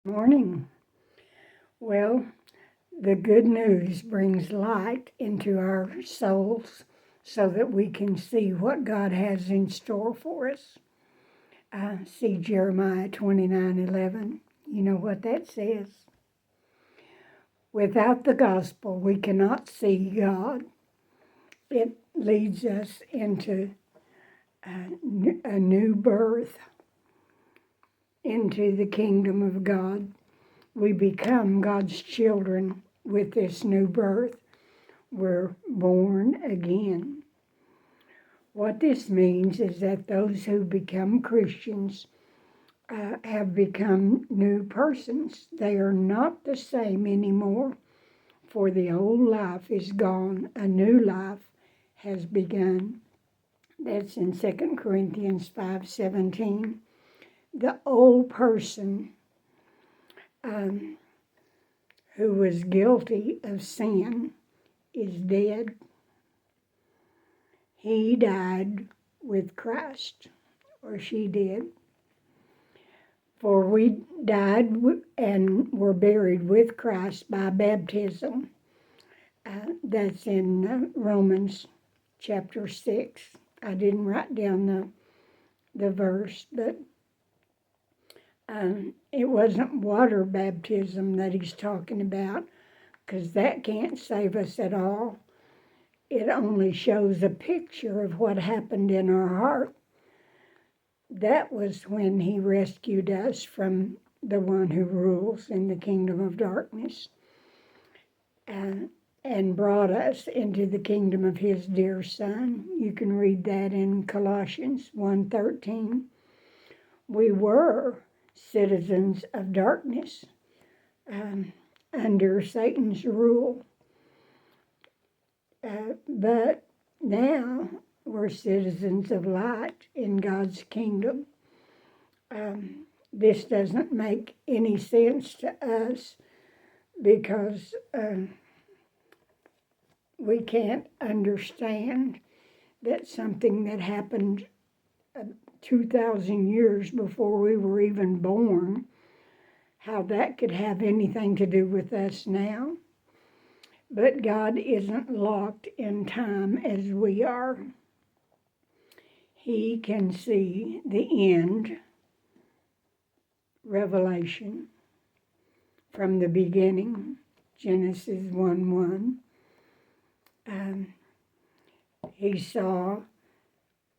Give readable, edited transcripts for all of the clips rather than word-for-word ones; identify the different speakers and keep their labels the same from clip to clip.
Speaker 1: Morning. Well, the good news brings light into our souls so that we can see what God has in store for us. See Jeremiah 29:11. You know what that says? Without the gospel, we cannot see God. It leads us into a new birth into the kingdom of God. We become God's children with this new birth. We're born again. What this means is that those who become Christians have become new persons. They are not the same anymore, for the old life is gone. A new life has begun. That's in 2 Corinthians 5:17. The old person who was guilty of sin is dead. He died with Christ, or she did. For we died and were buried with Christ by baptism. That's in Romans chapter 6. I didn't write down the verse, but it wasn't water baptism that he's talking about, because that can't save us at all. It only shows a picture of what happened in our heart. That was when he rescued us from the one who rules in the kingdom of darkness and brought us into the kingdom of his dear Son. You can read that in Colossians 1:13. We were citizens of darkness under Satan's rule. But now we're citizens of light in God's kingdom. This doesn't make any sense to us because we can't understand that something that happened 2,000 years before we were even born, how that could have anything to do with us now. But God isn't locked in time as we are. He can see the end, Revelation, from the beginning, Genesis 1:1. He saw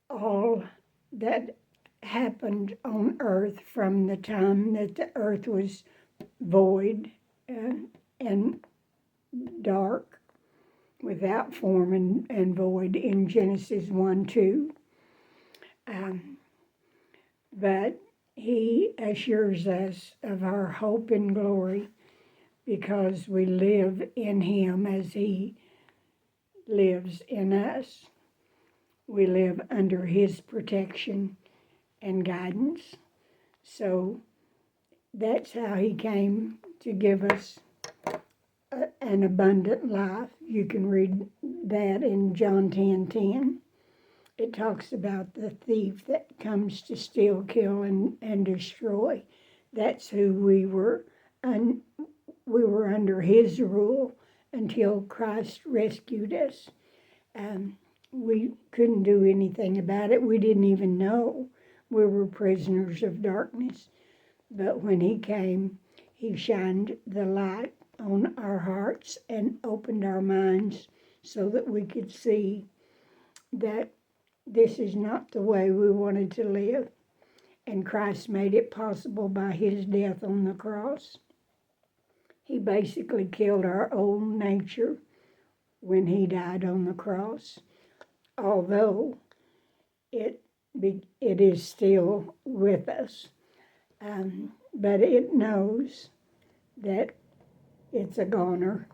Speaker 1: all that happened on earth from the time that the earth was void and dark, without form and void in Genesis 1:2. But he assures us of our hope and glory because we live in him as he lives in us. We live under his protection and guidance. So that's how he came to give us an abundant life. You can read that in John 10:10. It talks about the thief that comes to steal, kill, and destroy. That's who we were. We were under his rule until Christ rescued us. We couldn't do anything about it. We didn't even know we were prisoners of darkness. But when he came, he shined the light on our hearts and opened our minds so that we could see that this is not the way we wanted to live. And Christ made it possible by his death on the cross. He basically killed our old nature when he died on the cross, although it is still with us. But it knows that it's a goner